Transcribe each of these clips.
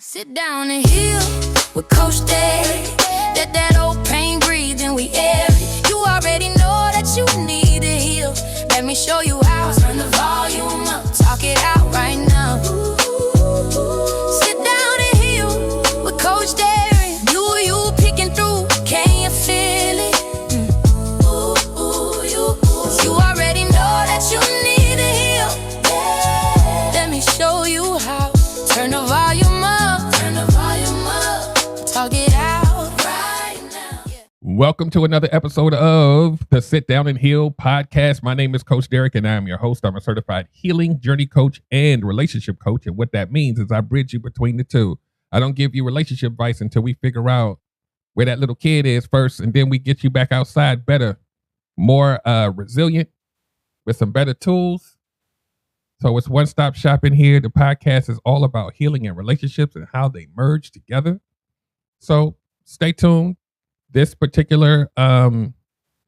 Sit down and heal with Coach Day. Let that old pain breathe and we air it. You already know that you need to heal. Let me show you how. Turn the volume up, talk it out right now. Sit down and heal with Coach Day. You picking through, can you feel it? You already know that you need to heal. Let me show you how. Turn the volume up, talk it out right now. Welcome to another episode of the Sit Down and Heal podcast. My name is Coach Derek and I'm your host. I'm a certified healing journey coach and relationship coach. And what that means is I bridge you between the two. I don't give you relationship advice until we figure out where that little kid is first. And then we get you back outside better, more resilient with some better tools. So it's one-stop shopping here. The podcast is all about healing and relationships and how they merge together. So stay tuned. This particular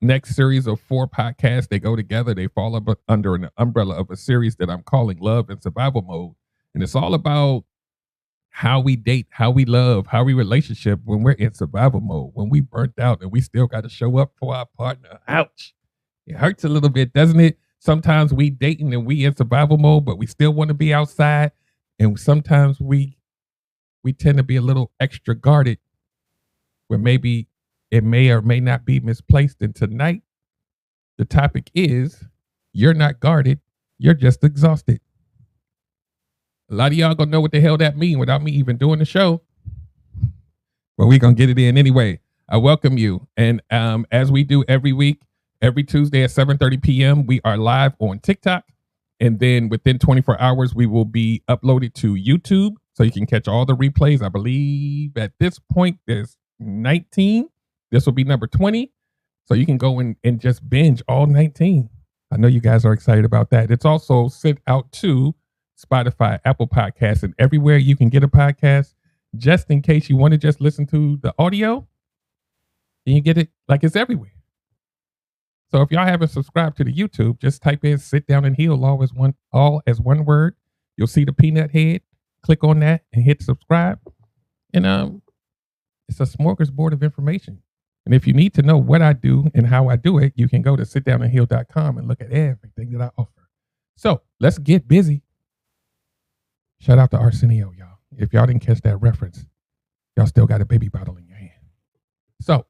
next series of 4 podcasts, they go together. They fall under an umbrella of a series that I'm calling Love and Survival Mode. And it's all about how we date, how we love, how we relationship when we're in survival mode, when we burnt out and we still got to show up for our partner. Ouch. It hurts a little bit, doesn't it? Sometimes we dating and we in survival mode, but we still want to be outside. And sometimes we tend to be a little extra guarded where maybe it may or may not be misplaced. And tonight, the topic is you're not guarded. You're just exhausted. A lot of y'all gonna know what the hell that means without me even doing the show. But we're gonna get it in anyway. I welcome you. And as we do every week, every Tuesday at 7:30 p.m., we are live on TikTok. And then within 24 hours, we will be uploaded to YouTube. So you can catch all the replays. I believe at this point, there's 19. This will be number 20. So you can go in and just binge all 19. I know you guys are excited about that. It's also sent out to Spotify, Apple Podcasts, and everywhere you can get a podcast, just in case you want to just listen to the audio. And you get it like it's everywhere. So if y'all haven't subscribed to the YouTube, just type in Sit Down and Heal all as one word. You'll see the peanut head. Click on that and hit subscribe. And it's a smorgasbord of information. And if you need to know what I do and how I do it, you can go to sitdownandheal.com and look at everything that I offer. So let's get busy. Shout out to Arsenio, y'all. If y'all didn't catch that reference, y'all still got a baby bottle in your hand. So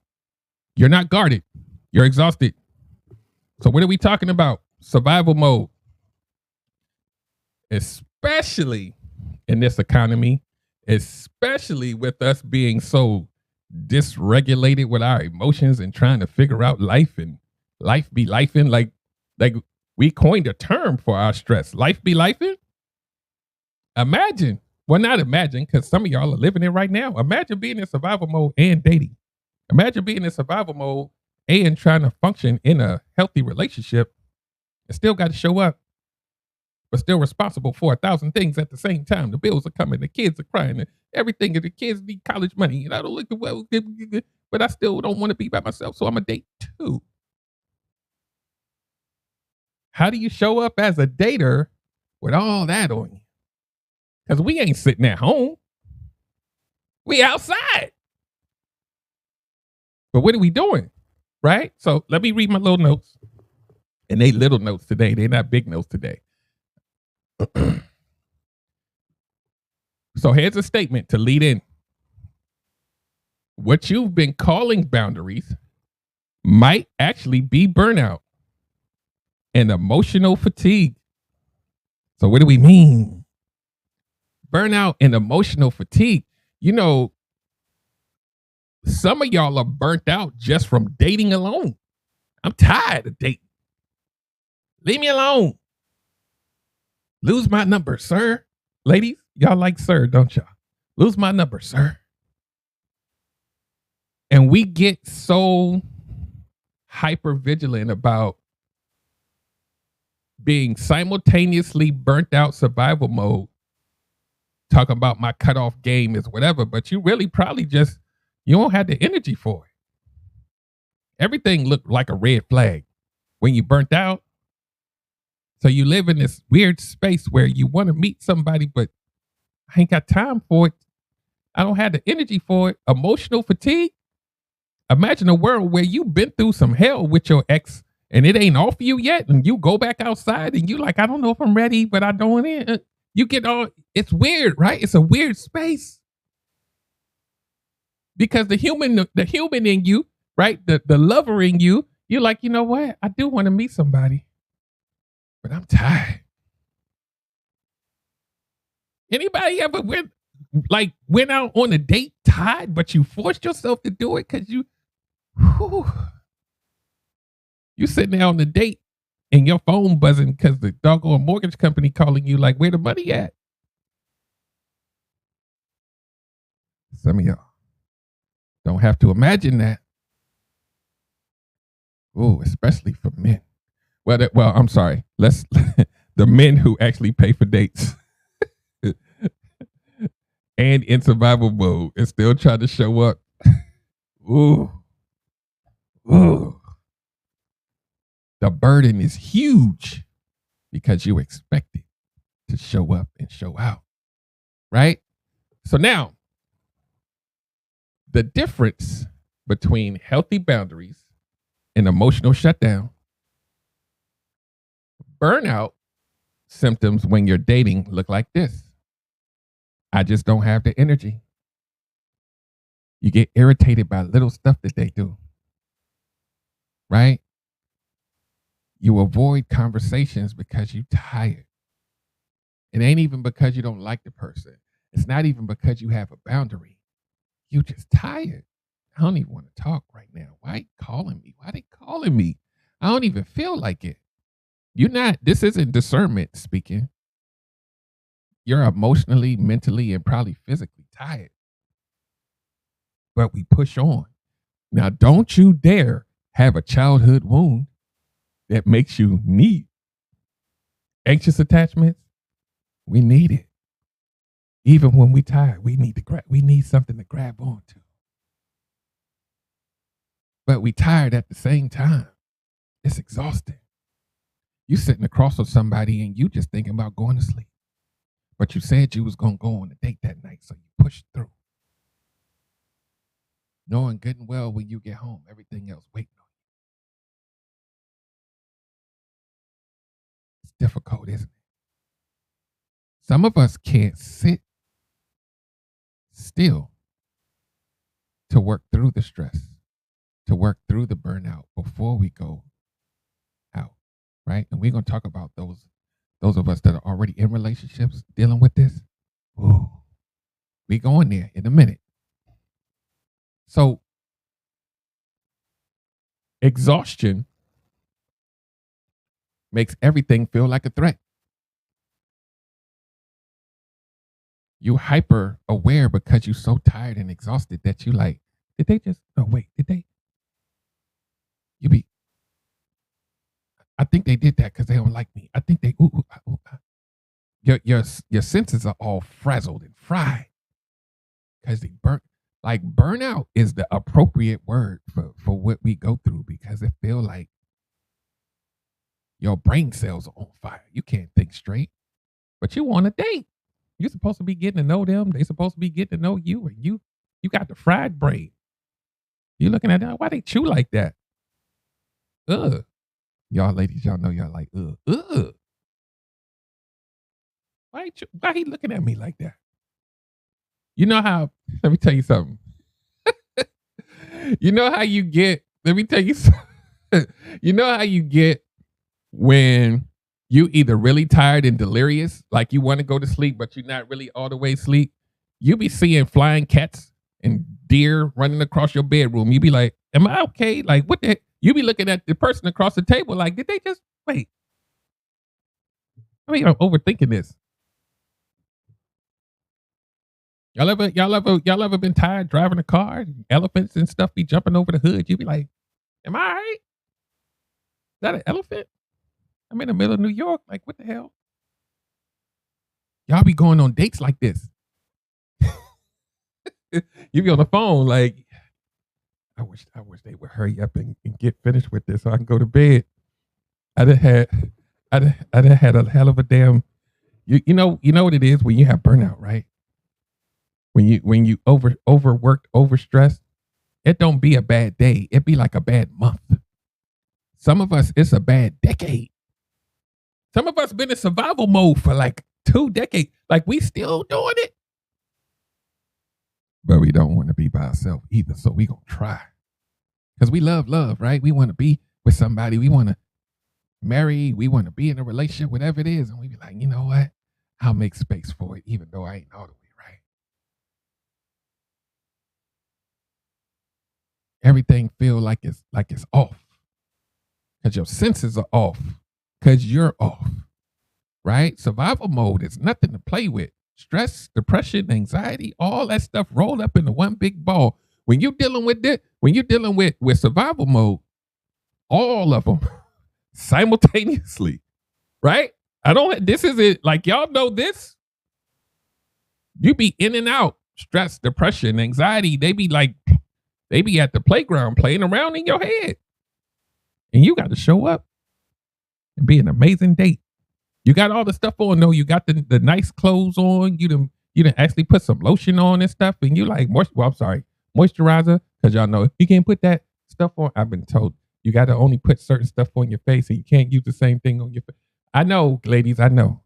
you're not guarded. You're exhausted. So what are we talking about? Survival mode. Especially in this economy, especially with us being so dysregulated with our emotions and trying to figure out life and life be lifing. Like we coined a term for our stress. Life be lifing. Imagine, well, not imagine, because some of y'all are living it right now. Imagine being in survival mode and dating. Imagine being in survival mode and trying to function in a healthy relationship and still got to show up, but still responsible for 1,000 things at the same time. The bills are coming, the kids are crying, and everything, and the kids need college money, and I don't look well, but I still don't want to be by myself, so I'm a date too. How do you show up as a dater with all that on you? Because we ain't sitting at home. We outside. But what are we doing? Right? So let me read my little notes. And they little notes today. They're not big notes today. So here's a statement to lead in. What you've been calling boundaries might actually be burnout and emotional fatigue. So what do we mean? Burnout and emotional fatigue. You know, some of y'all are burnt out just from dating alone. I'm tired of dating. Leave me alone. Lose my number, sir. Ladies, y'all like sir, don't y'all? Lose my number, sir. And we get so hyper-vigilant about being simultaneously burnt out survival mode. Talking about my cutoff game is whatever, but you really probably just, you don't have the energy for it. Everything looked like a red flag when you burnt out. So you live in this weird space where you want to meet somebody, but I ain't got time for it. I don't have the energy for it. Emotional fatigue. Imagine a world where you've been through some hell with your ex and it ain't off you yet, and you go back outside and you like, I don't know if I'm ready, but I don't. You get all. It's weird, right? It's a weird space because the human in you, right? The lover in you, you're like, you know what? I do want to meet somebody, but I'm tired. Anybody ever went out on a date tired, but you forced yourself to do it because you sitting there on the date and your phone buzzing because the doggone mortgage company calling you like, where the money at? Some of y'all don't have to imagine that. Oh, especially for men. Well, I'm sorry. Let's the men who actually pay for dates and in survival mode and still try to show up. Ooh. Ooh. The burden is huge because you expect it to show up and show out. Right? So now, the difference between healthy boundaries and emotional shutdown. Burnout symptoms when you're dating look like this. I just don't have the energy. You get irritated by little stuff that they do. Right? You avoid conversations because you're tired. It ain't even because you don't like the person. It's not even because you have a boundary. You just tired. I don't even want to talk right now. Why are you calling me? Why are they calling me? I don't even feel like it. This isn't discernment speaking. You're emotionally, mentally, and probably physically tired. But we push on. Now, don't you dare have a childhood wound that makes you need anxious attachments. We need it. Even when we tired, we need something to grab onto. But we tired at the same time. It's exhausting. You sitting across from somebody and you just thinking about going to sleep. But you said you was going to go on a date that night, so you pushed through. Knowing good and well when you get home, everything else waiting on you. It's difficult, isn't it? Some of us can't sit still to work through the stress, to work through the burnout before we go out, right? And we're going to talk about those of us that are already in relationships dealing with this. Ooh, we going there in a minute. So, exhaustion makes everything feel like a threat. You hyper aware because you're so tired and exhausted that you like, did they just, oh wait, did they? I think they did that because they don't like me. I think they, Your senses are all frazzled and fried because they burnout is the appropriate word for what we go through because it feel like your brain cells are on fire. You can't think straight, but you want a date. You're supposed to be getting to know them. They're supposed to be getting to know you, and you got the fried brain. You're looking at them. Why they chew like that? Ugh. Y'all ladies, y'all know y'all like, ugh. Ugh. Why he looking at me like that? You know how, let me tell you something. You know how you get, let me tell you something. You know how you get when you either really tired and delirious, like you want to go to sleep, but you're not really all the way asleep. You be seeing flying cats and deer running across your bedroom. You be like, am I okay? Like, what the heck? You be looking at the person across the table like, did they just, wait. I mean, I'm overthinking this. Y'all ever been tired driving a car? Elephants and stuff be jumping over the hood. You be like, am I all right? Is that an elephant? I'm in the middle of New York. Like, what the hell? Y'all be going on dates like this. You be on the phone like, I wish they would hurry up and get finished with this so I can go to bed. I done had a hell of a damn. You know what it is when you have burnout, right? when you overworked, overstressed, it don't be a bad day. It be like a bad month. Some of us, it's a bad decade. Some of us been in survival mode for like 2 decades. Like we still doing it. But we don't want to be by ourselves either. So we gonna try. Because we love love, right? We want to be with somebody. We want to marry. We want to be in a relationship, whatever it is. And we be like, you know what? I'll make space for it, even though I ain't all the way right. Everything feel like it's off. Because your senses are off. Because you're off. Right? Survival mode is nothing to play with. Stress, depression, anxiety, all that stuff rolled up into one big ball. When you're dealing with it, when you're dealing with survival mode, all of them simultaneously, right? This is it. Like y'all know this. You be in and out. Stress, depression, anxiety. They be at the playground playing around in your head. And you got to show up and be an amazing date. You got all the stuff on, though. You got the nice clothes on. You done actually put some lotion on and stuff. And you like, moisturizer. Because y'all know you can't put that stuff on. I've been told you got to only put certain stuff on your face and you can't use the same thing on your face. I know, ladies. I know.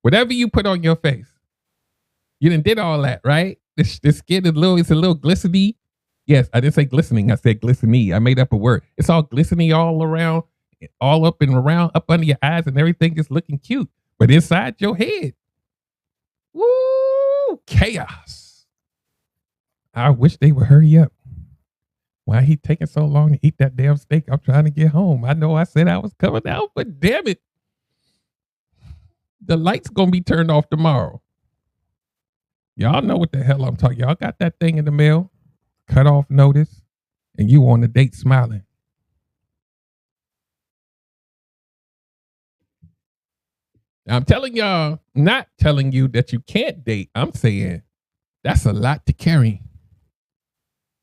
Whatever you put on your face, you done did all that, right? The skin is it's a little glistening. Yes, I didn't say glistening. I said glistening. I made up a word. It's all glistening all around. All up and around, up under your eyes, and everything is looking cute. But inside your head, woo, chaos. I wish they would hurry up. Why he taking so long to eat that damn steak? I'm trying to get home. I know I said I was coming out, but damn it. The light's going to be turned off tomorrow. Y'all know what the hell I'm talking. Y'all got that thing in the mail, cut off notice, and you on the date smiling. I'm telling y'all, not telling you that you can't date. I'm saying that's a lot to carry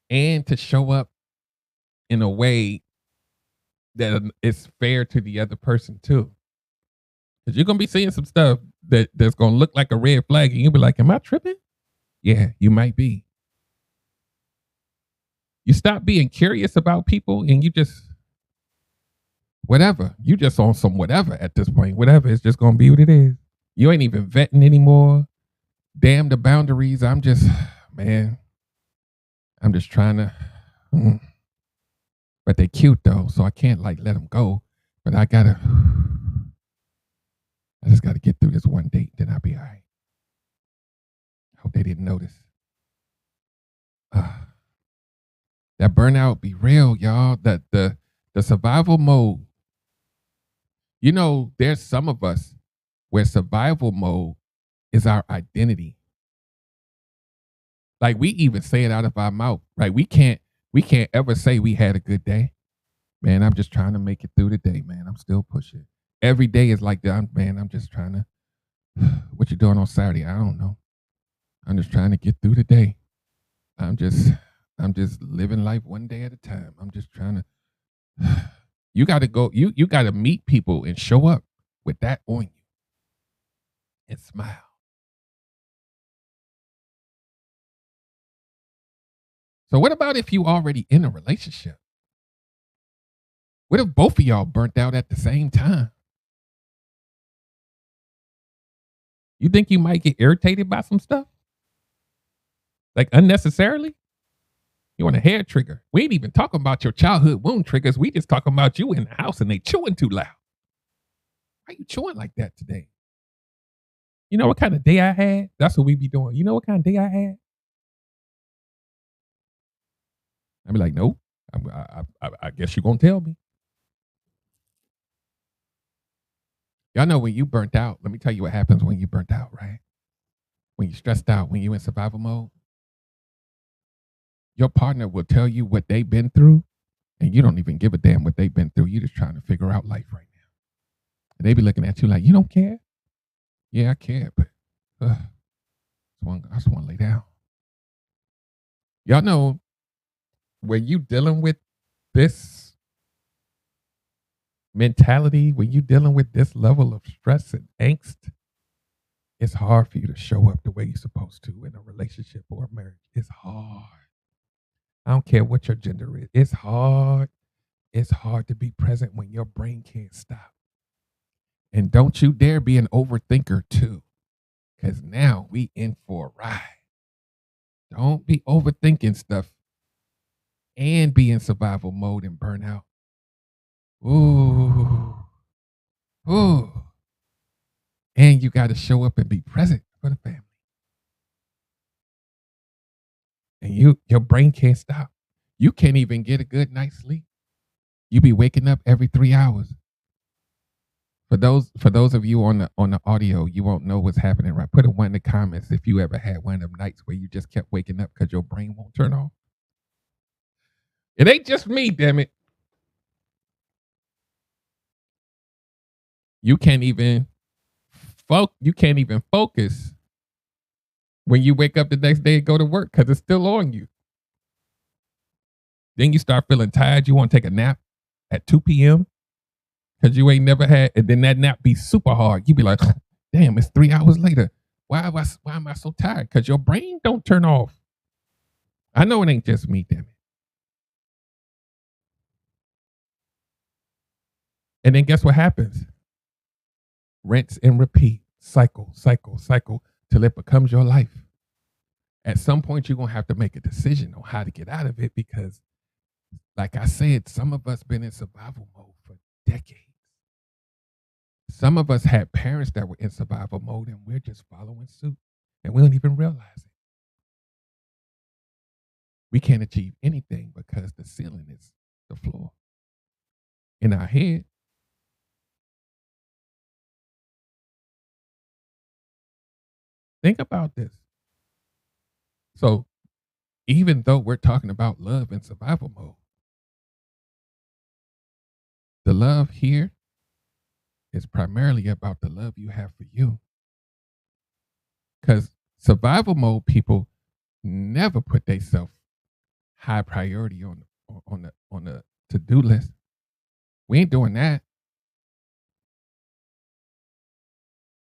and to show up in a way that is fair to the other person too. Because you're going to be seeing some stuff that's going to look like a red flag and you'll be like, am I tripping? Yeah, you might be. You stop being curious about people and you just... whatever. You just on some whatever at this point. Whatever. It's just going to be what it is. You ain't even vetting anymore. Damn the boundaries. I'm just trying to. But they cute though. So I can't let them go. But I just got to get through this one date. Then I'll be all right. Hope they didn't notice. That burnout be real, y'all. That the survival mode. You know, there's some of us where survival mode is our identity. Like we even say it out of our mouth, right? We can't ever say we had a good day. Man, I'm just trying to make it through the day, man. I'm still pushing. Every day is like that. I'm just trying to, what you doing on Saturday? I don't know. I'm just trying to get through the day. I'm just living life one day at a time. I'm just trying to, you got to go, you got to meet people and show up with that on you and smile. So what about if you already in a relationship? What if both of y'all burnt out at the same time? You think you might get irritated by some stuff? Like unnecessarily? You want a hair trigger? We ain't even talking about your childhood wound triggers. We just talking about you in the house and they chewing too loud. Why you chewing like that today? You know what kind of day I had? That's what we be doing. You know what kind of day I had? I'd be like, nope. I guess you're going to tell me. Y'all know when you burnt out, let me tell you what happens when you burnt out, right? When you're stressed out, when you're in survival mode, your partner will tell you what they've been through, and you don't even give a damn what they've been through. You're just trying to figure out life right now. And they be looking at you like, you don't care? Yeah, I care, but I just want to lay down. Y'all know when you dealing with this mentality, when you dealing with this level of stress and angst, It's hard for you to show up the way you're supposed to in a relationship or a marriage. It's hard. I don't care what your gender is. It's hard. It's hard to be present when your brain can't stop. And don't you dare be an overthinker too, because now we in for a ride. Don't be overthinking stuff and be in survival mode and burn out. Ooh. Ooh. And you got to show up and be present for the family. And your brain can't stop. You can't even get a good night's sleep. You be waking up every 3 hours. For those of you on the audio, you won't know what's happening, right? Put a 1 in the comments if you ever had one of them nights where you just kept waking up because your brain won't turn off. It ain't just me, damn it. You can't even focus when you wake up the next day and go to work because it's still on you. Then you start feeling tired. You want to take a nap at 2 p.m. because you ain't never had, and then that nap be super hard. You be like, damn, it's 3 hours later. Why am I so tired? Because your brain don't turn off. I know it ain't just me, damn it. And then guess what happens? Rinse and repeat. Cycle till it becomes your life. At some point, you're going to have to make a decision on how to get out of it because, like I said, some of us been in survival mode for decades. Some of us had parents that were in survival mode and we're just following suit and we don't even realize it. We can't achieve anything because the ceiling is the floor. In our head, think about this. So even though we're talking about love and survival mode, the love here is primarily about the love you have for you. Because survival mode people never put themselves high priority on the to-do list. We ain't doing that.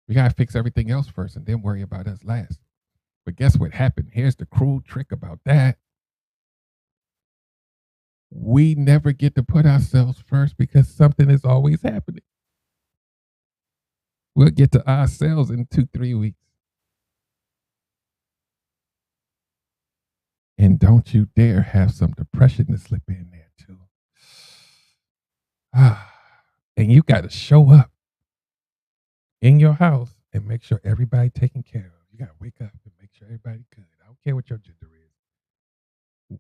We gotta fix everything else first and then worry about us last. But guess what happened? Here's the cruel trick about that. We never get to put ourselves first because something is always happening. We'll get to ourselves in 2-3 weeks. And don't you dare have some depression to slip in there too. And you got to show up in your house and make sure everybody taken care of. You got to wake up and make sure everybody good. I don't care what your gender is.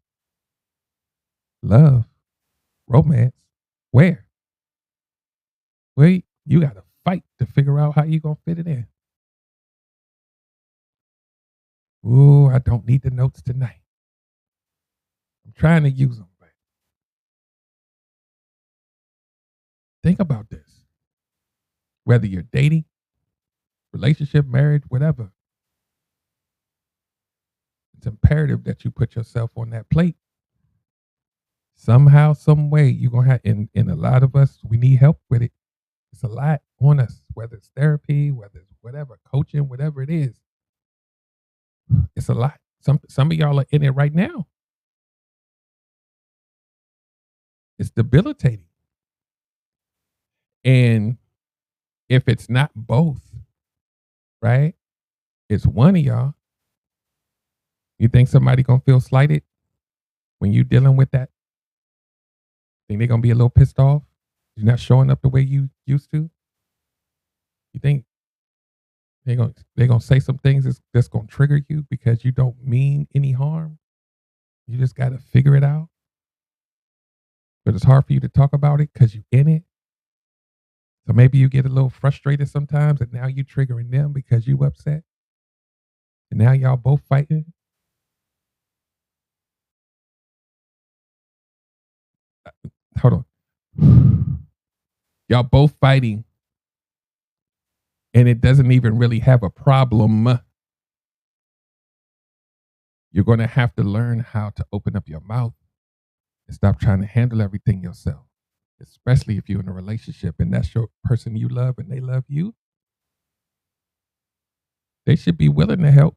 Love, romance, where? Wait, you got to fight to figure out how you going to fit it in. Ooh, I don't need the notes tonight. I'm trying to use them. But think about this. Whether you're dating, relationship, marriage, whatever, it's imperative that you put yourself on that plate. Somehow, some way, you're going to have, and a lot of us, we need help with it. It's a lot on us, whether it's therapy, whether it's whatever, coaching, whatever it is. It's a lot. Some of y'all are in it right now. It's debilitating. And if it's not both, right? It's one of y'all. You think somebody gonna feel slighted when you dealing with that? Think they're gonna be a little pissed off? You're not showing up the way you used to? You think they're gonna say some things that's gonna trigger you because you don't mean any harm? You just gotta figure it out. But it's hard for you to talk about it because you're in it. So maybe you get a little frustrated sometimes and now you triggering them because you upset. And now y'all both fighting. Hold on. Y'all both fighting and it doesn't even really have a problem. You're going to have to learn how to open up your mouth and stop trying to handle everything yourself, especially if you're in a relationship and that's your person you love and they love you. they should be willing to help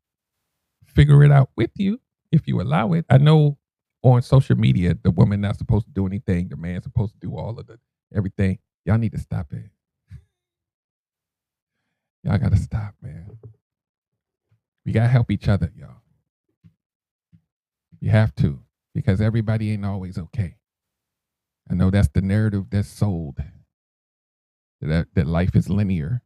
figure it out with you if you allow it. I know on social media, the woman not supposed to do anything, the man's supposed to do all of the everything. Y'all need to stop it. Y'all gotta stop, man. We gotta help each other, y'all. You have to, because everybody ain't always okay. I know that's the narrative that's sold. That life is linear.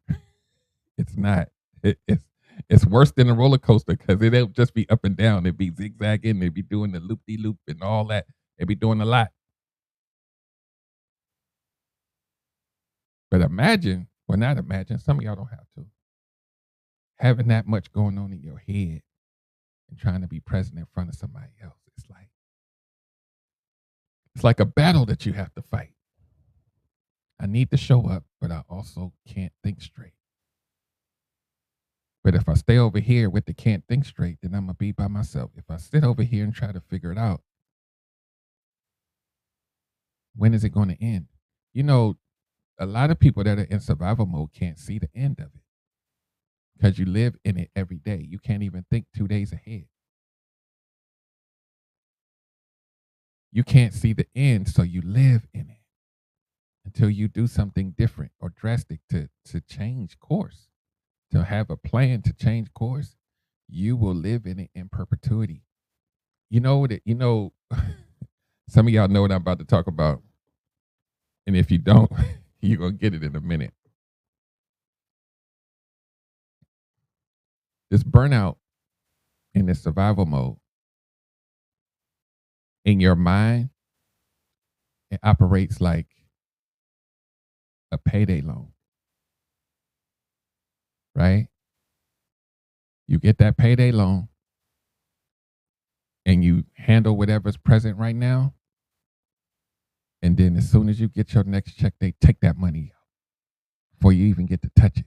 It's not. It's worse than a roller coaster because it'll just be up and down. It'd be zigzagging. It'd be doing the loop de loop and all that. It'd be doing a lot. But imagine, well, not imagine. Some of y'all don't have to having that much going on in your head and trying to be present in front of somebody else. It's like a battle that you have to fight. I need to show up, but I also can't think straight. But if I stay over here with the can't think straight, then I'm going to be by myself. If I sit over here and try to figure it out, when is it going to end? You know, a lot of people that are in survival mode can't see the end of it because you live in it every day. You can't even think 2 days ahead. You can't see the end, so you live in it until you do something different or drastic to change course. To have a plan to change course, you will live in it in perpetuity. You know that, some of y'all know what I'm about to talk about. And if you don't, you're going to get it in a minute. This burnout in this survival mode, in your mind, it operates like a payday loan, right? You get that payday loan and you handle whatever's present right now. And then as soon as you get your next check, they take that money out before you even get to touch it.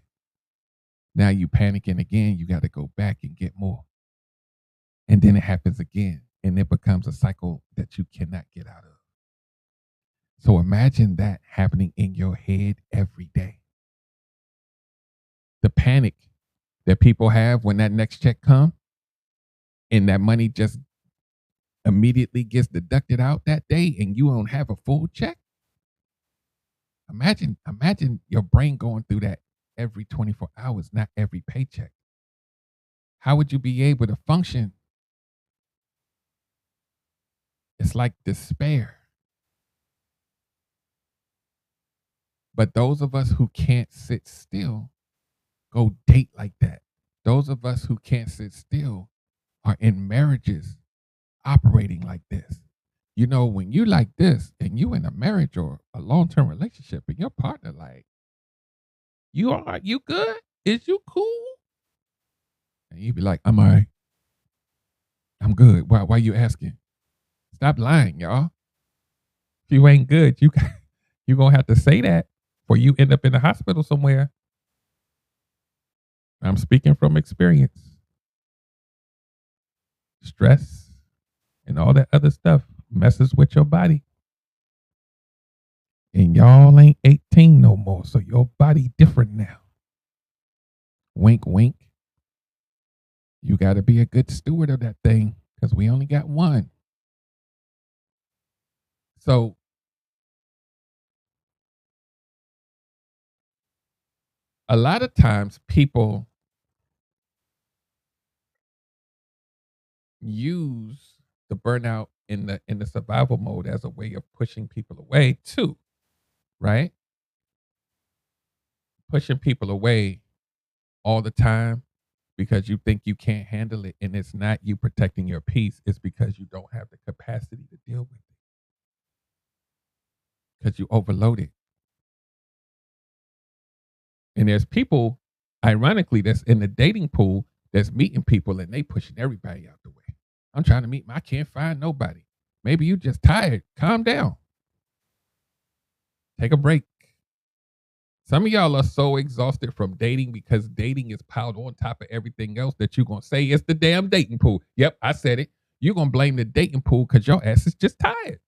Now you panicking again. You got to go back and get more. And then it happens again. And it becomes a cycle that you cannot get out of. So imagine that happening in your head every day. The panic that people have when that next check comes and that money just immediately gets deducted out that day and you don't have a full check. Imagine your brain going through that every 24 hours, not every paycheck. How would you be able to function? It's like despair. But those of us who can't sit still go date like that. Those of us who can't sit still are in marriages operating like this. You know, when you like this and you in a marriage or a long-term relationship and your partner like, you all right? You good? Is you cool? And you be like, I'm all right. I'm good. Why you asking? Stop lying, y'all. If you ain't good, you gonna have to say that or you end up in the hospital somewhere. I'm speaking from experience. Stress and all that other stuff messes with your body. And y'all ain't 18 no more, so your body different now. Wink, wink. You got to be a good steward of that thing because we only got one. So a lot of times people use the burnout in the survival mode as a way of pushing people away too, right? Pushing people away all the time because you think you can't handle it, and it's not you protecting your peace, it's because you don't have the capacity to deal with it. Because you overloaded. And there's people, ironically, that's in the dating pool that's meeting people and they pushing everybody out the way. I'm trying to meet I can't find nobody. Maybe you just tired. Calm down. Take a break. Some of y'all are so exhausted from dating because dating is piled on top of everything else that you're going to say it's the damn dating pool. Yep, I said it. You're going to blame the dating pool because your ass is just tired.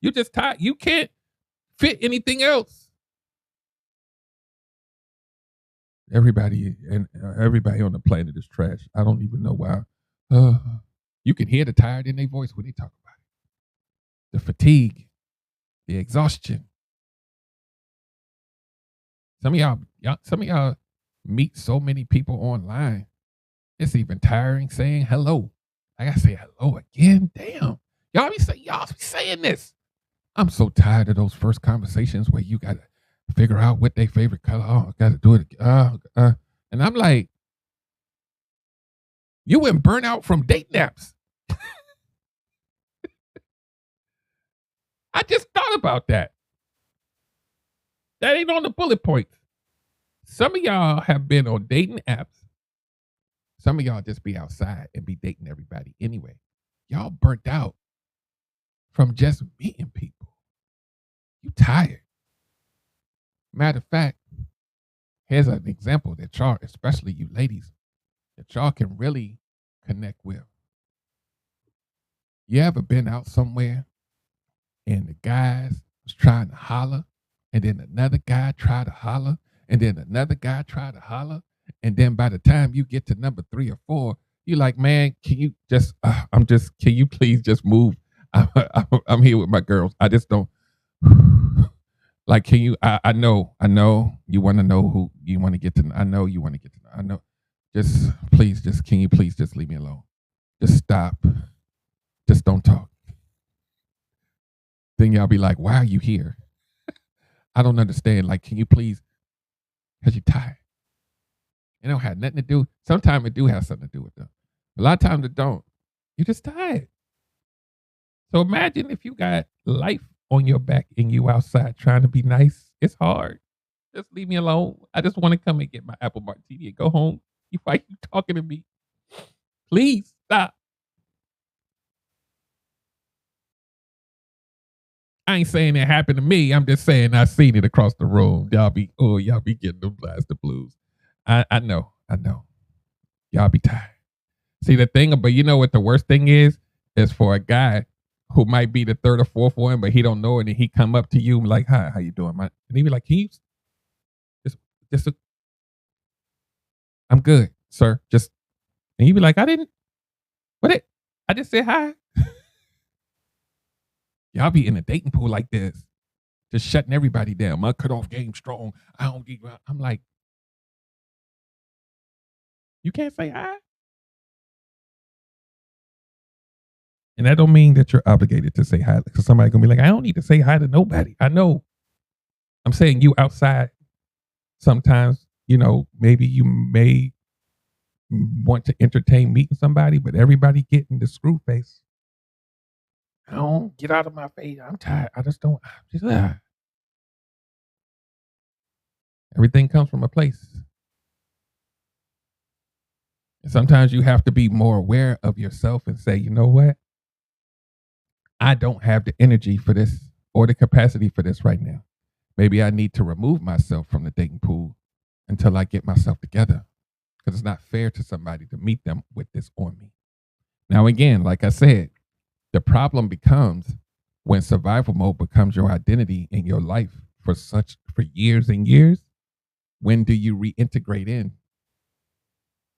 You're just tired. You can't fit anything else. Everybody and everybody on the planet is trash. I don't even know why. Uh, you can hear the tired in their voice when they talk about it. The fatigue, the exhaustion. Some of y'all meet so many people online. It's even tiring saying hello. I gotta say hello again. Damn, y'all be saying this. I'm so tired of those first conversations where you gotta figure out what their favorite color. Oh, I gotta do it. And I'm like, you went burnout from date naps. I just thought about that. That ain't on the bullet points. Some of y'all have been on dating apps. Some of y'all just be outside and be dating everybody anyway. Y'all burnt out from just meeting people. You tired. Matter of fact, here's an example that y'all, especially you ladies, that y'all can really connect with. You ever been out somewhere and the guys was trying to holler, and then another guy tried to holler, and then another guy tried to holler, and then by the time you get to number 3 or 4, you're like, man, can you just, can you please just move? I'm here with my girls. I just don't, like, can you, I know you want to know who you want to get to. I know you want to get to. I know. Just please, can you please just leave me alone? Just stop. Just don't talk. Then y'all be like, why are you here? I don't understand. Like, can you please? Because you're tired. It don't have nothing to do. Sometimes it do have something to do with them. A lot of times it don't. You're just tired. So imagine if you got life on your back and you outside trying to be nice. It's hard. Just leave me alone. I just want to come and get my apple martini and go home. Why are you talking to me? Please stop. I ain't saying it happened to me. I'm just saying I seen it across the room. Y'all be getting the blasted blues. I know. Y'all be tired. See the thing, but you know what the worst thing is for a guy who might be the third or fourth one, but he don't know it, and he come up to you like, "Hi, how you doing, man?" And he be like, "Can you just I'm good, sir." Just and he be like, I just said hi." Y'all be in a dating pool like this, just shutting everybody down. My cutoff game strong. I'm like, you can't say hi. And that don't mean that you're obligated to say hi. Because somebody gonna be like, I don't need to say hi to nobody. I know. I'm saying you outside. Sometimes, maybe you may want to entertain meeting somebody, but everybody getting the screw face. I don't get out of my face. I'm tired. I just don't. Everything comes from a place. And sometimes you have to be more aware of yourself and say, you know what? I don't have the energy for this or the capacity for this right now. Maybe I need to remove myself from the dating pool until I get myself together, because it's not fair to somebody to meet them with this on me. Now, again, like I said, the problem becomes when survival mode becomes your identity in your life for years and years. When do you reintegrate in?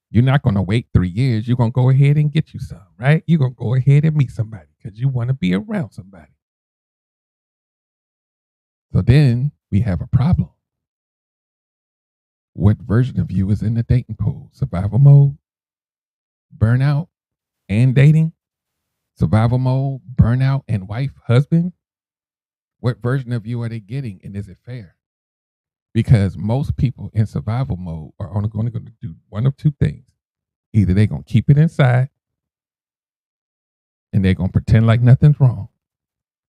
You're not going to wait 3 years. You're going to go ahead and get you some, right? You're going to go ahead and meet somebody because you want to be around somebody. So then we have a problem. What version of you is in the dating pool? Survival mode, burnout, and dating? Survival mode, burnout, and wife, husband? What version of you are they getting, and is it fair? Because most people in survival mode are only going to do one of two things. Either they're going to keep it inside and they're going to pretend like nothing's wrong,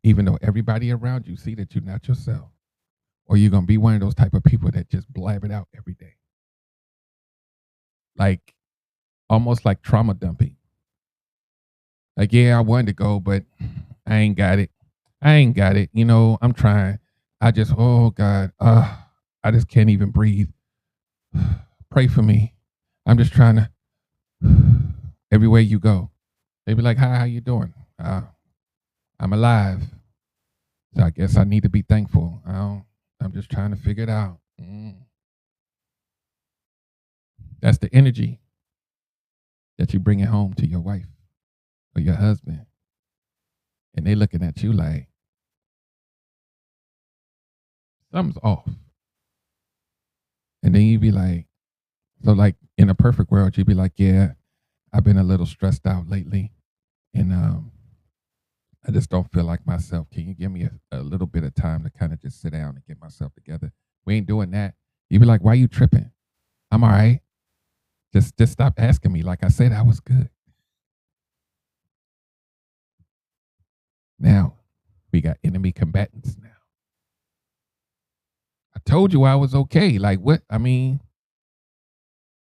even though everybody around you see that you're not yourself. Or you're going to be one of those type of people that just blab it out every day. Like, almost like trauma dumping. Like, yeah, I wanted to go, but I ain't got it. I'm trying. Oh God, I just can't even breathe. Pray for me. I'm just trying to, everywhere you go. They be like, hi, how you doing? I'm alive. So I guess I need to be thankful. I'm just trying to figure it out. That's the energy that you bring it home to your wife or your husband. And they looking at you like, something's off. And then you be like, so like in a perfect world, you'd be like, yeah, I've been a little stressed out lately. And I just don't feel like myself. Can you give me a little bit of time to kind of just sit down and get myself together? We ain't doing that. You'd be like, why you tripping? I'm all right. Just stop asking me. Like I said, I was good. Now we got enemy combatants now. I told you I was okay. Like what? I mean,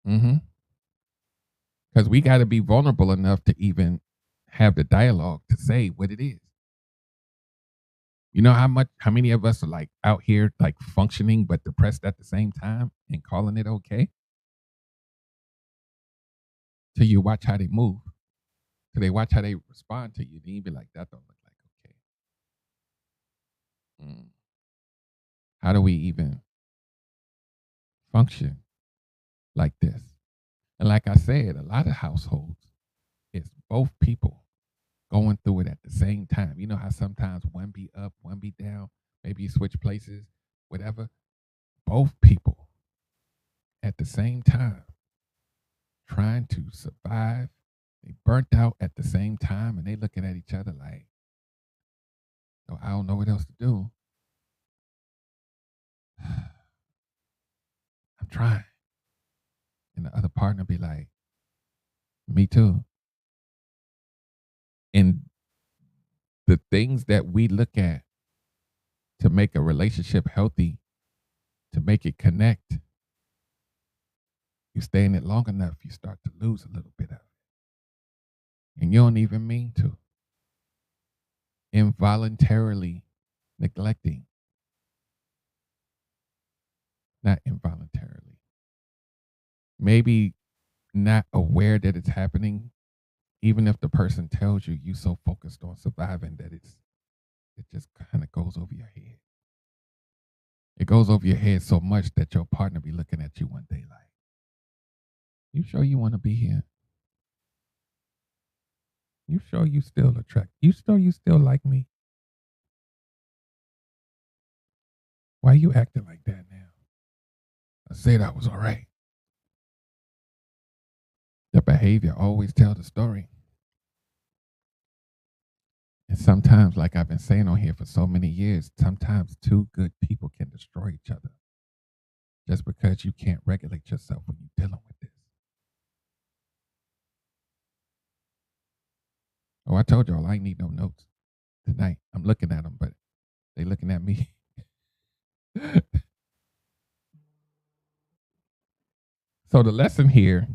because we got to be vulnerable enough to even have the dialogue to say what it is. You know how many of us are like out here like functioning but depressed at the same time and calling it okay? Till you watch how they move. Till they watch how they respond to you. Then you be like, that don't look like okay. How do we even function like this? And like I said, a lot of households, it's both people going through it at the same time. You know how sometimes one be up, one be down, maybe you switch places, whatever. Both people at the same time trying to survive. They burnt out at the same time and they looking at each other like, oh, I don't know what else to do. I'm trying. And the other partner be like, me too. And the things that we look at to make a relationship healthy, to make it connect, you stay in it long enough, you start to lose a little bit of it. And you don't even mean to. Involuntarily neglecting. Not involuntarily. Maybe not aware that it's happening, even if the person tells you, you so focused on surviving that it just kind of goes over your head. It goes over your head so much that your partner be looking at you one day like, you sure you want to be here? You sure you still attract? You sure you still like me? Why you acting like that now? I said I was all right. The behavior always tells the story. And sometimes, like I've been saying on here for so many years, sometimes two good people can destroy each other just because you can't regulate yourself when you're dealing with this. Oh, I told y'all I ain't need no notes tonight. I'm looking at them, but they looking at me. So the lesson here,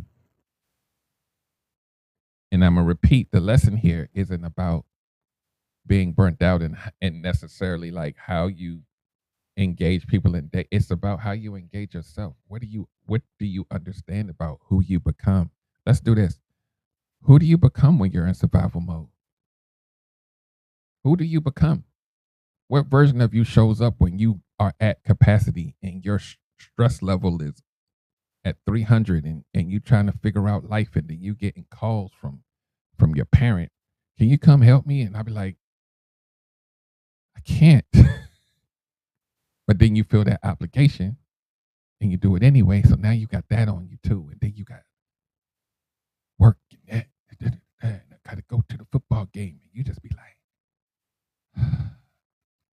and I'm going to repeat, the lesson here isn't about being burnt out and necessarily like how you engage people in day. It's about how you engage yourself. What do you understand about who you become? Let's do this. Who do you become when you're in survival mode? Who do you become? What version of you shows up when you are at capacity and your stress level is at 300 and you trying to figure out life and then you getting calls from your parent? Can you come help me? And I'll be like, I can't. But then you feel that obligation and you do it anyway. So now you got that on you too. And then you got work and that. And I got to go to the football game. And you just be like,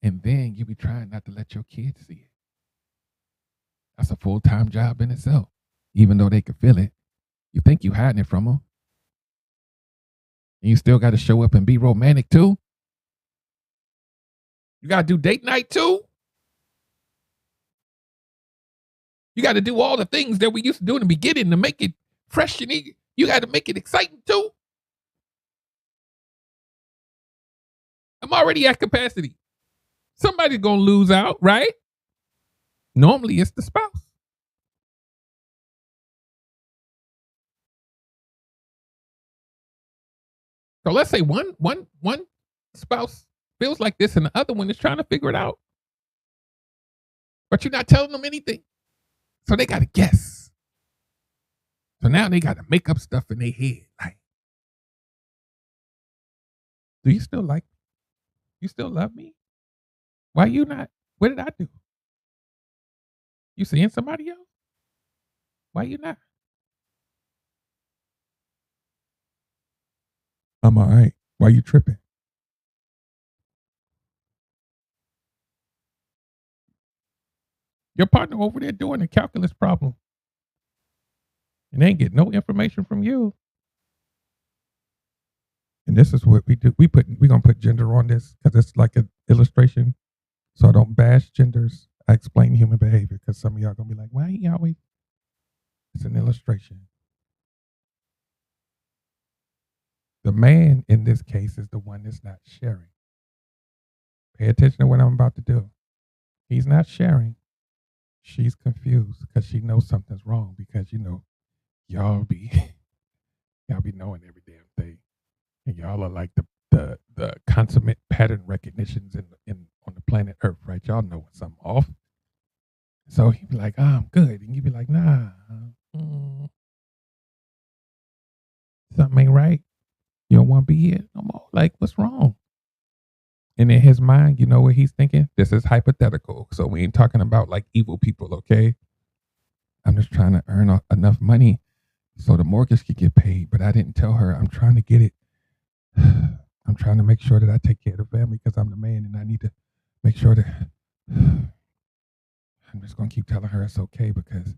and then you be trying not to let your kids see it. That's a full-time job in itself. Even though they can feel it, you think you hiding it from them. And you still got to show up and be romantic too. You got to do date night too. You got to do all the things that we used to do in the beginning to make it fresh and easy. You got to make it exciting too. I'm already at capacity. Somebody's going to lose out, right? Normally it's the spouse. So let's say one spouse feels like this and the other one is trying to figure it out. But you're not telling them anything. So they got to guess. So now they got to make up stuff in their head. Like, do you still like me? You still love me? Why you not? What did I do? You seeing somebody else? Why you not? I'm all right. Why you tripping? Your partner over there doing a calculus problem. And they ain't get no information from you. And this is what we do. We're gonna put gender on this because it's like an illustration. So I don't bash genders. I explain human behavior because some of y'all gonna be like, why he always? It's an illustration. The man in this case is the one that's not sharing. Pay attention to what I'm about to do. He's not sharing. She's confused because she knows something's wrong because y'all be knowing every damn thing. And y'all are like the consummate pattern recognitions in on the planet Earth, right? Y'all know when something off. So he'd be like, oh, I'm good. And you'd be like, nah, something ain't right. You don't want to be here no more. Like, what's wrong? And in his mind, you know what he's thinking? This is hypothetical. So we ain't talking about like evil people, okay? I'm just trying to earn enough money so the mortgage could get paid. But I didn't tell her I'm trying to get it. I'm trying to make sure that I take care of the family because I'm the man and I need to make sure that I'm just going to keep telling her it's okay because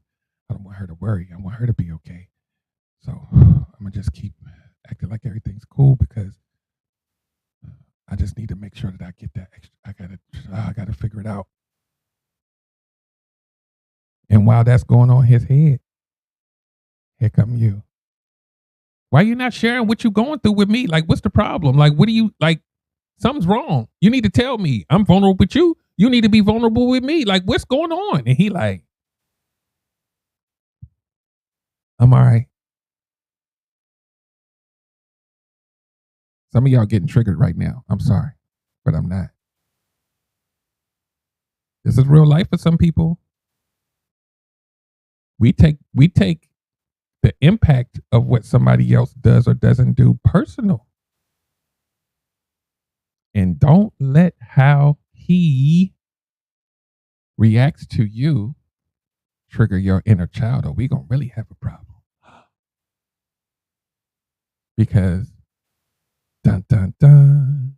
I don't want her to worry. I want her to be okay. So I'm going to just keep acting like everything's cool because I just need to make sure that I get that extra. I got to figure it out. And while that's going on in his head, here come you. Why you not sharing what you going through with me? Like, what's the problem? Like, what do you, like, something's wrong. You need to tell me. I'm vulnerable with you. You need to be vulnerable with me. Like, what's going on? And he like, I'm all right. Some of y'all getting triggered right now. I'm sorry, but I'm not. This is real life for some people. We take the impact of what somebody else does or doesn't do personal. And don't let how he reacts to you trigger your inner child, or we're going to really have a problem. Because, dun, dun, dun,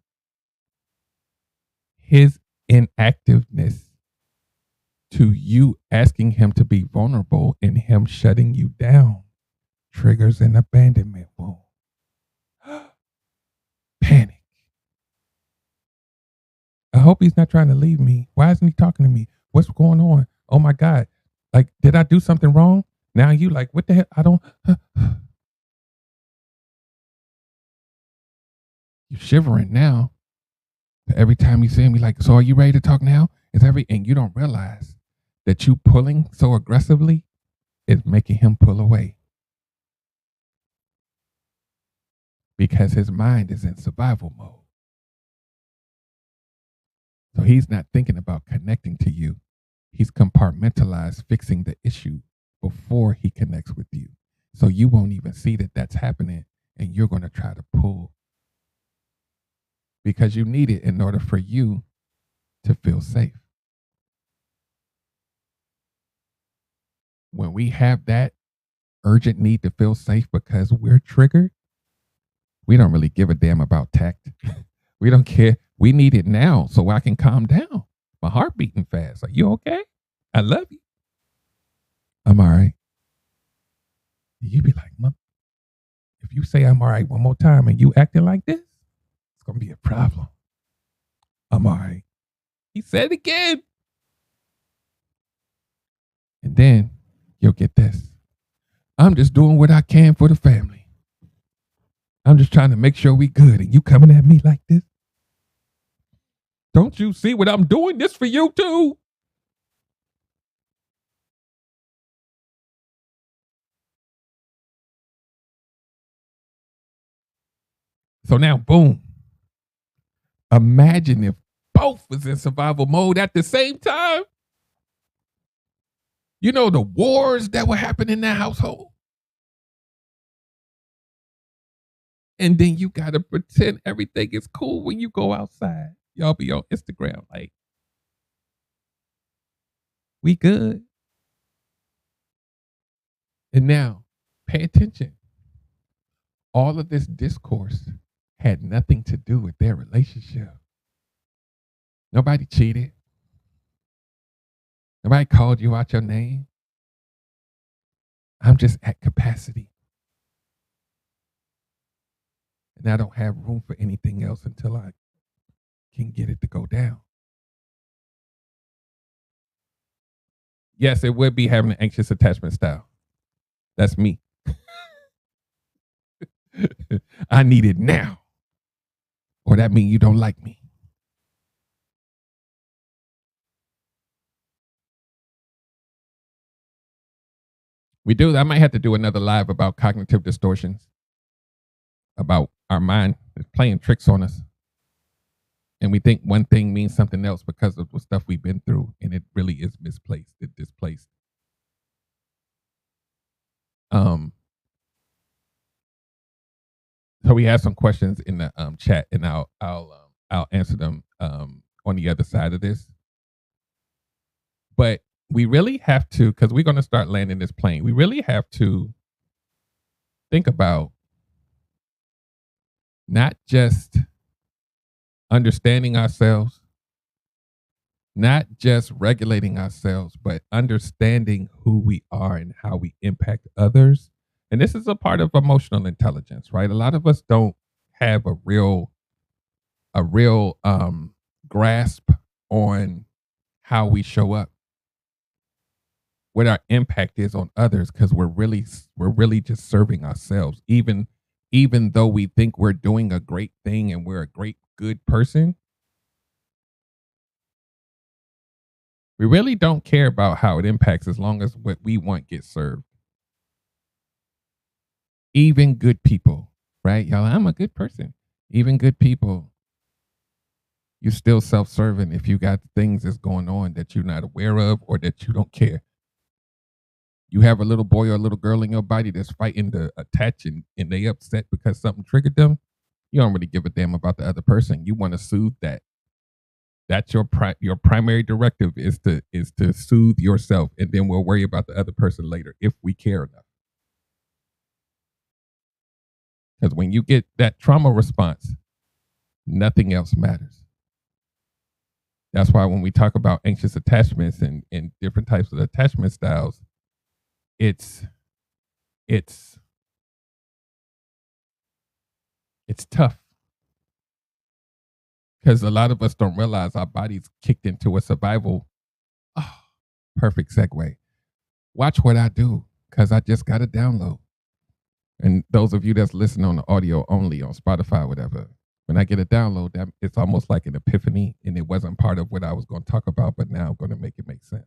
his inactiveness to you asking him to be vulnerable and him shutting you down triggers an abandonment wound. Panic. I hope he's not trying to leave me. Why isn't he talking to me? What's going on? Oh my God. Like, did I do something wrong? Now you like, what the hell? I don't. You're shivering now. Every time you see him, you're like, so are you ready to talk now? And you don't realize that you pulling so aggressively is making him pull away. Because his mind is in survival mode. So he's not thinking about connecting to you. He's compartmentalized fixing the issue before he connects with you. So you won't even see that that's happening, and you're going to try to pull because you need it in order for you to feel safe. When we have that urgent need to feel safe because we're triggered, we don't really give a damn about tact. We don't care. We need it now so I can calm down. My heart beating fast. Like, you okay? I love you. I'm all right. You be like, Mom, if you say I'm all right one more time and you acting like this, it's going to be a problem. I'm all right. He said it again. And then you'll get this. I'm just doing what I can for the family. I'm just trying to make sure we good. And you coming at me like this? Don't you see what I'm doing this for you too? So now, boom. Imagine if both was in survival mode at the same time. You know the wars that would happen in that household. And then you got to pretend everything is cool when you go outside. Y'all be on Instagram like, we good. And now, pay attention. All of this discourse had nothing to do with their relationship. Nobody cheated. Nobody called you out your name. I'm just at capacity. And I don't have room for anything else until I can get it to go down. Yes, it would be having an anxious attachment style. That's me. I need it now. Or that means you don't like me. We do. I might have to do another live about cognitive distortions, about our mind is playing tricks on us. And we think one thing means something else because of the stuff we've been through, and it really is misplaced, it's displaced. So we have some questions in the chat, and I'll answer them on the other side of this. But we really have to, because we're going to start landing this plane. We really have to think about not just understanding ourselves, not just regulating ourselves, but understanding who we are and how we impact others. And this is a part of emotional intelligence, right? A lot of us don't have a real grasp on how we show up, what our impact is on others, because we're really just serving ourselves. Even though we think we're doing a great thing and we're a great good person, we really don't care about how it impacts as long as what we want gets served. Even good people, right? Y'all, I'm a good person. Even good people, you're still self-serving if you got things that's going on that you're not aware of or that you don't care. You have a little boy or a little girl in your body that's fighting to attach and they upset because something triggered them. You don't really give a damn about the other person. You want to soothe that. That's your primary directive is to soothe yourself, and then we'll worry about the other person later if we care enough. Because when you get that trauma response, nothing else matters. That's why when we talk about anxious attachments and different types of attachment styles, it's tough. Because a lot of us don't realize our body's kicked into a survival. Oh, perfect segue. Watch what I do, because I just got a download. And those of you that's listening on the audio only on Spotify, whatever, when I get a download, that it's almost like an epiphany, and it wasn't part of what I was going to talk about, but now I'm going to make it make sense.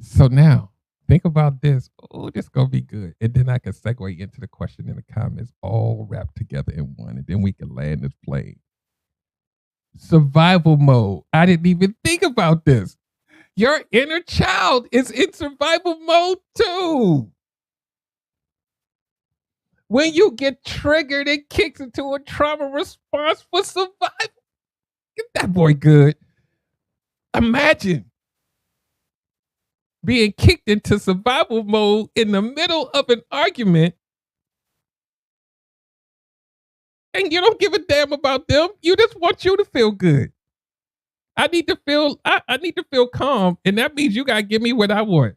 So now, think about this. Oh, this is going to be good. And then I can segue into the question in the comments, all wrapped together in one, and then we can land this plane. Survival mode. I didn't even think about this. Your inner child is in survival mode too. When you get triggered, it kicks into a trauma response for survival. Get that boy good. Imagine being kicked into survival mode in the middle of an argument, and you don't give a damn about them. You just want you to feel good. I need to feel calm, and that means you gotta give me what I want.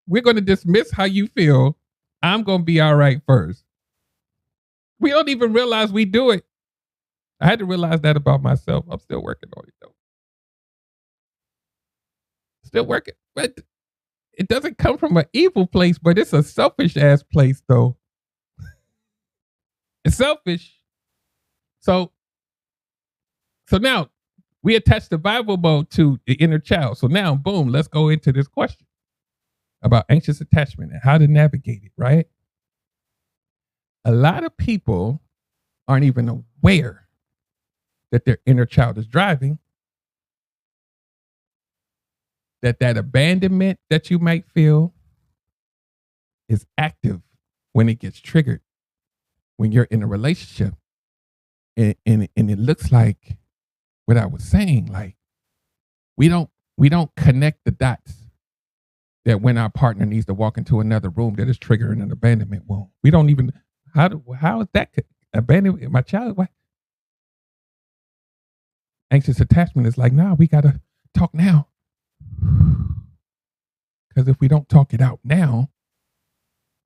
We're gonna dismiss how you feel. I'm gonna be all right first. We don't even realize we do it. I had to realize that about myself. I'm still working on it though. Still working. But it doesn't come from an evil place, but it's a selfish ass place though. It's selfish. So now we attach survival mode to the inner child. So now, boom, let's go into this question about anxious attachment and how to navigate it, right? A lot of people aren't even aware that their inner child is driving, that abandonment that you might feel is active when it gets triggered. when you're in a relationship and it looks like what I was saying, like we don't connect the dots that when our partner needs to walk into another room that is triggering an abandonment wound. We don't even how is that abandonment my child? What? Anxious attachment is like, nah, we gotta talk now. Because if we don't talk it out now,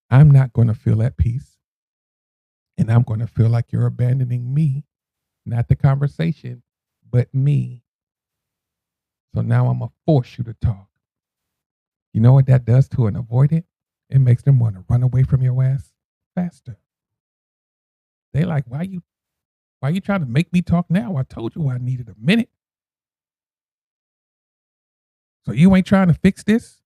I'm not gonna feel at peace. And I'm gonna feel like you're abandoning me, not the conversation, but me. So now I'm gonna force you to talk. You know what that does to an avoidant? It makes them want to run away from your ass faster. They like, why you trying to make me talk now? I told you I needed a minute. So you ain't trying to fix this?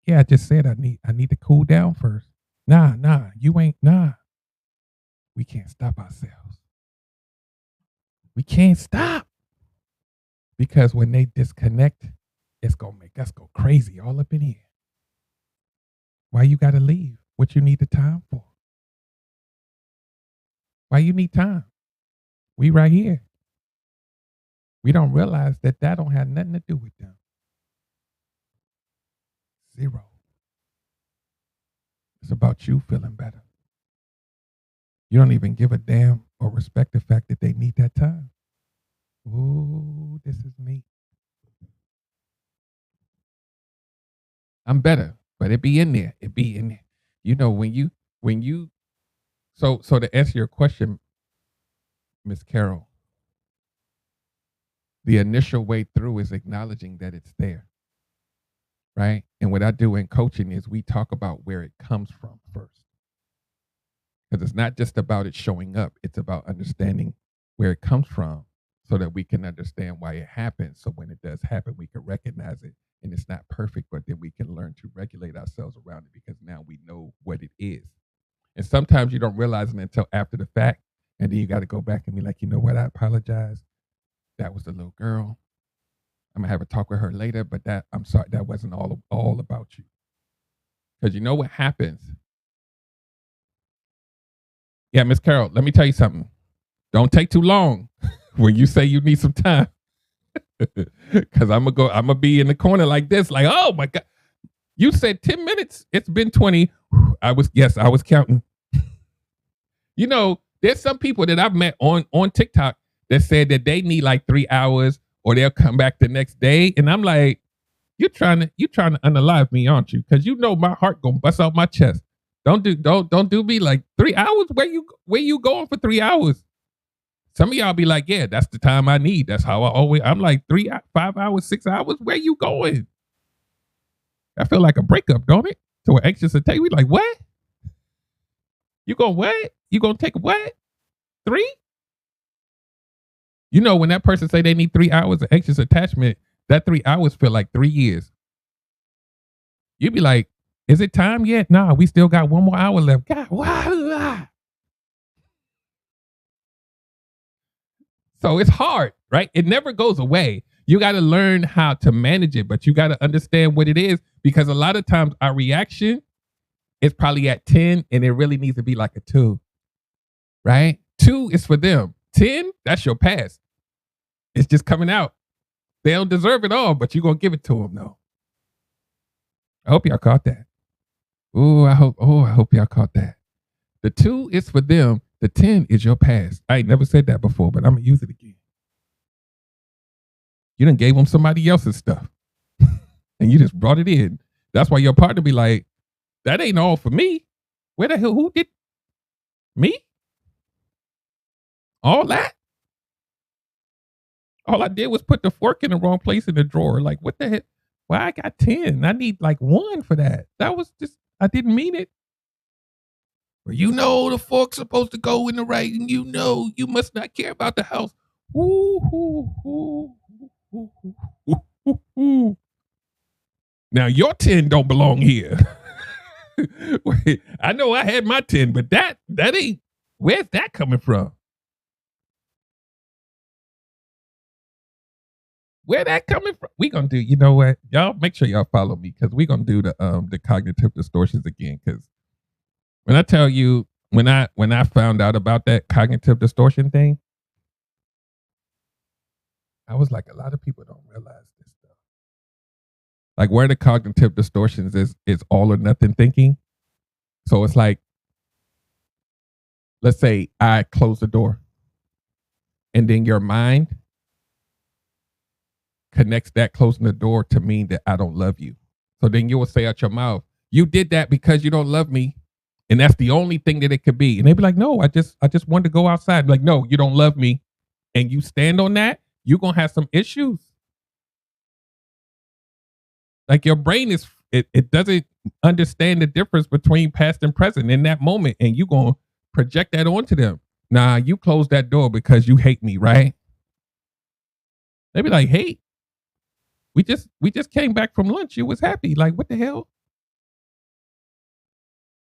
Yeah, I just said I need to cool down first. Nah, you ain't We can't stop ourselves. We can't stop. Because when they disconnect, it's gonna make us go crazy all up in here. Why you gotta leave? What you need the time for? Why you need time? We right here. We don't realize that don't have nothing to do with them. Zero. It's about you feeling better. You don't even give a damn or respect the fact that they need that time. Ooh, this is me. I'm better, but it be in there. It be in there. You know, when you so to answer your question, Miss Carol, the initial way through is acknowledging that it's there. Right? And what I do in coaching is we talk about where it comes from first. Because it's not just about it showing up, it's about understanding where it comes from so that we can understand why it happens. So when it does happen, we can recognize it. And it's not perfect, but then we can learn to regulate ourselves around it because now we know what it is. And sometimes you don't realize it until after the fact. And then you got to go back and be like, you know what? I apologize. That was the little girl. I'm gonna have a talk with her later, but I'm sorry, that wasn't all about you. Because you know what happens? Yeah, Miss Carol, let me tell you something. Don't take too long when you say you need some time. Because I'm gonna be in the corner like this, like, oh my God. You said 10 minutes. It's been 20. I was counting. You know, there's some people that I've met on TikTok that said that they need like 3 hours or they'll come back the next day. And I'm like, you're trying to unalive me, aren't you? Because you know my heart gonna bust out my chest. Don't do me like 3 hours. Where you going for 3 hours? Some of y'all be like, yeah, that's the time I need. That's how I'm like 5 hours, 6 hours. Where you going? I feel like a breakup, don't it? So we're anxious to take. We like, what? You gonna what? You gonna take what? 3? You know, when that person say they need 3 hours of anxious attachment, that 3 hours feel like 3 years. You be like, is it time yet? Nah, we still got 1 more hour left. God, why? So it's hard, right? It never goes away. You got to learn how to manage it, but you got to understand what it is because a lot of times our reaction is probably at 10 and it really needs to be like a 2, right? 2 is for them. 10, that's your past. It's just coming out. They don't deserve it all, but you're going to give it to them though. I hope y'all caught that. I hope y'all caught that. The 2 is for them. The 10 is your past. I ain't never said that before, but I'm going to use it again. You done gave them somebody else's stuff and you just brought it in. That's why your partner be like, that ain't all for me. Where the hell, who did me? All that? All I did was put the fork in the wrong place in the drawer. Like, what the heck? Why I got 10? I need like 1 for that. That was just, I didn't mean it. Well, you know the fork's supposed to go in the right, and you know you must not care about the house. Now your 10 don't belong here. Wait, I know I had my 10, but that ain't, where's that coming from? Where that coming from? We gonna do, you know what? Y'all make sure y'all follow me because we gonna do the cognitive distortions again. Because when I tell you When I found out about that cognitive distortion thing, I was like, a lot of people don't realize this stuff. Like where the cognitive distortions is all or nothing thinking. So it's like, let's say I close the door, and then your mind connects that closing the door to mean that I don't love you. So then you will say out your mouth, you did that because you don't love me. And that's the only thing that it could be. And they'd be like, no, I just wanted to go outside. Like, no, you don't love me. And you stand on that, you're gonna have some issues. Like your brain it doesn't understand the difference between past and present in that moment. And you're gonna project that onto them. Nah, you closed that door because you hate me, right? They'd be like, hey, we just came back from lunch. You was happy. Like, what the hell?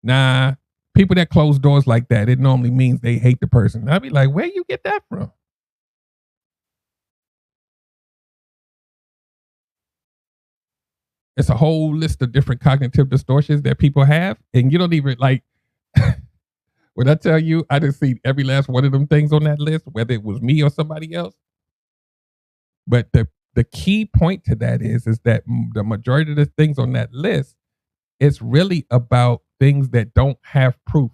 Nah, people that close doors like that, it normally means they hate the person. I'd be like, where you get that from? It's a whole list of different cognitive distortions that people have, and you don't even like. When I tell you, I didn't see every last one of them things on that list, whether it was me or somebody else. But the key point to that is that the majority of the things on that list, it's really about things that don't have proof.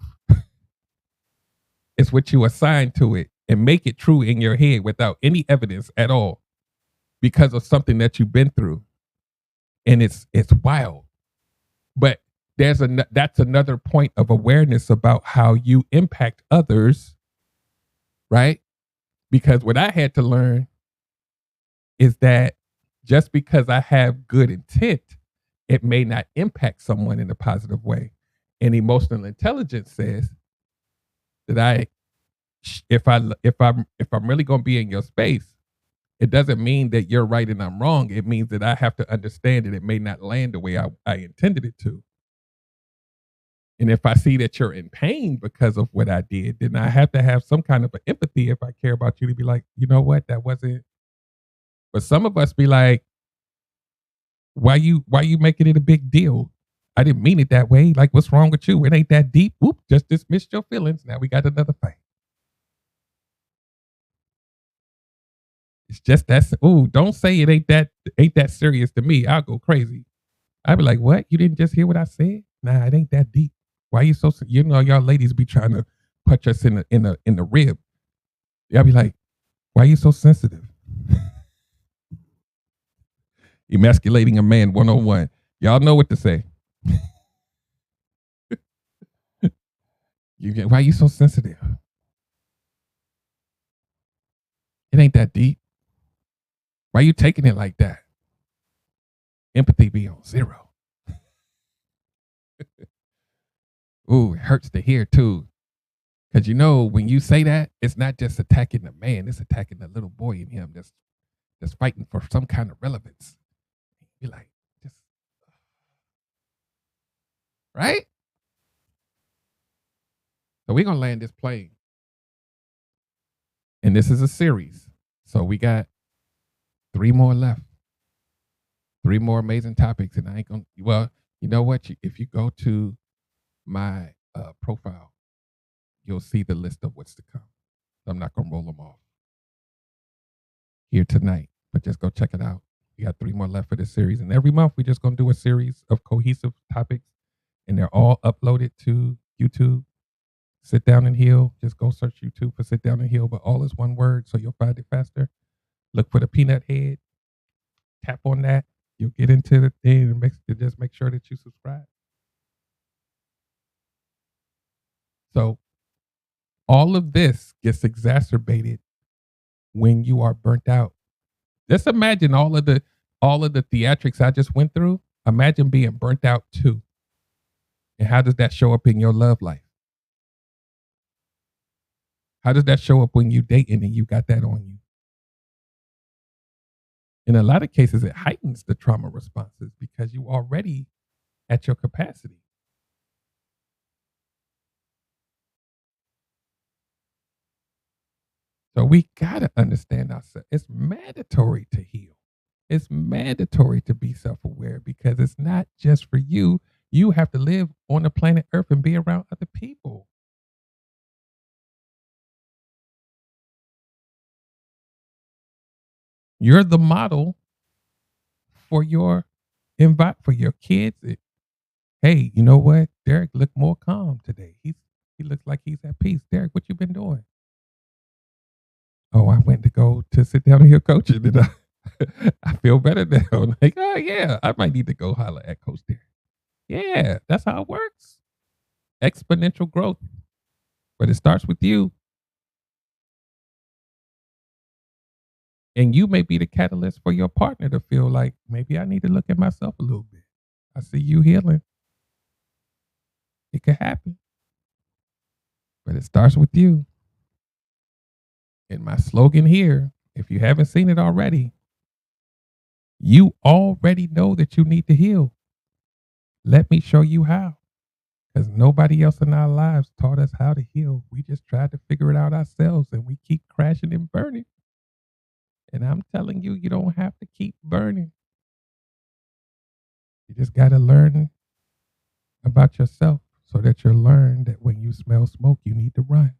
It's what you assign to it and make it true in your head without any evidence at all because of something that you've been through. And it's wild. But that's another point of awareness about how you impact others, right? Because what I had to learn is that just because I have good intent, it may not impact someone in a positive way. And emotional intelligence says that if I'm really going to be in your space, it doesn't mean that you're right and I'm wrong. It means that I have to understand that it may not land the way I intended it to. And if I see that you're in pain because of what I did, then I have to have some kind of empathy if I care about you to be like, you know what, that wasn't. But some of us be like, why you making it a big deal? I didn't mean it that way. Like, what's wrong with you? It ain't that deep. Whoop, just dismissed your feelings. Now we got another fight. It's just that. Ooh, don't say it ain't that serious to me. I'll go crazy. I'd be like, what? You didn't just hear what I said? Nah, it ain't that deep. Why you so? You know, y'all ladies be trying to punch us in the rib. Y'all be like, why you so sensitive? Emasculating a man 101. Y'all know what to say. Why you so sensitive? It ain't that deep. Why you taking it like that? Empathy be on 0. Ooh, it hurts to hear too. Because you know, when you say that, it's not just attacking the man, it's attacking the little boy in him that's fighting for some kind of relevance. Be like, just right? So we're gonna land this plane. And this is a series. So we got 3 more left. 3 more amazing topics. And I ain't gonna, well, you know what? If you go to my profile, you'll see the list of what's to come. I'm not gonna roll them off here tonight, but just go check it out. We got 3 more left for this series. And every month we're just gonna do a series of cohesive topics, and they're all uploaded to YouTube. Sit Down and Heal. Just go search YouTube for Sit Down and Heal, but all is one word, so you'll find it faster. Look for the peanut head. Tap on that. You'll get into the thing and just make sure that you subscribe. So all of this gets exacerbated when you are burnt out. Just imagine all of the theatrics I just went through. Imagine being burnt out too. And how does that show up in your love life? How does that show up when you dating and you got that on you? In a lot of cases, it heightens the trauma responses because you already at your capacity. So we gotta understand ourselves. It's mandatory to heal. It's mandatory to be self-aware because it's not just for you. You have to live on the planet Earth and be around other people. You're the model for your for your kids. Hey, you know what? Derek looked more calm today. He looks like he's at peace. Derek, what you been doing? Oh, I went to go to sit down and hear coaching, and I feel better now. Like, oh yeah, I might need to go holler at Coach Derek. Yeah, that's how it works. Exponential growth. But it starts with you. And you may be the catalyst for your partner to feel like maybe I need to look at myself a little bit. I see you healing. It could happen. But it starts with you. And my slogan here, if you haven't seen it already, you already know that you need to heal. Let me show you how. Because nobody else in our lives taught us how to heal. We just tried to figure it out ourselves, and we keep crashing and burning. And I'm telling you, you don't have to keep burning. You just got to learn about yourself so that you'll learn that when you smell smoke, you need to run.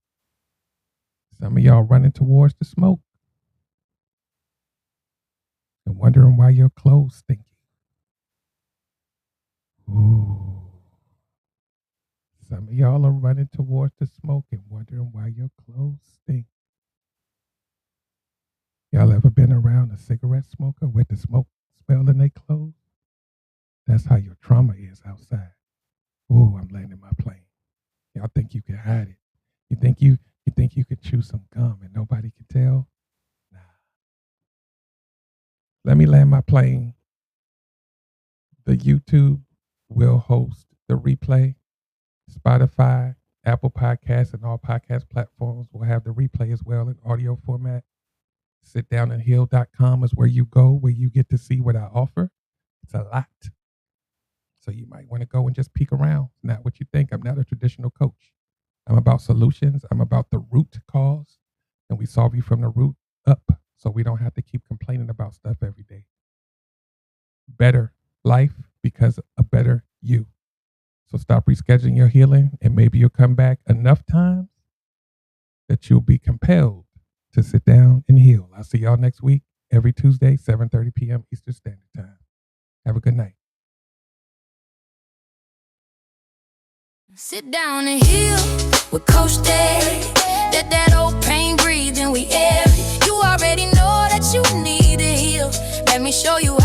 Some of y'all running towards the smoke and wondering why your clothes stinky. Ooh. Some of y'all are running towards the smoke and wondering why your clothes stink. Y'all ever been around a cigarette smoker with the smoke smell in their clothes? That's how your trauma is outside. Ooh, I'm landing my plane. Y'all think you can hide it? You think you could chew some gum and nobody can tell? Nah. Let me land my plane. The YouTube will host the replay. Spotify, Apple Podcasts, and all podcast platforms will have the replay as well in audio format. Sitdownandheal.com is where you go, where you get to see what I offer. It's a lot. So you might want to go and just peek around. It's not what you think. I'm not a traditional coach. I'm about solutions. I'm about the root cause. And we solve you from the root up so we don't have to keep complaining about stuff every day. Better life because a better you. So stop rescheduling your healing, and maybe you'll come back enough times that you'll be compelled to sit down and heal. I'll see y'all next week, every Tuesday, 7:30 p.m. Eastern Standard Time. Have a good night. Sit down and heal with Coach Day. Let that old pain breathe and we air it. You already know that you need to heal. Let me show you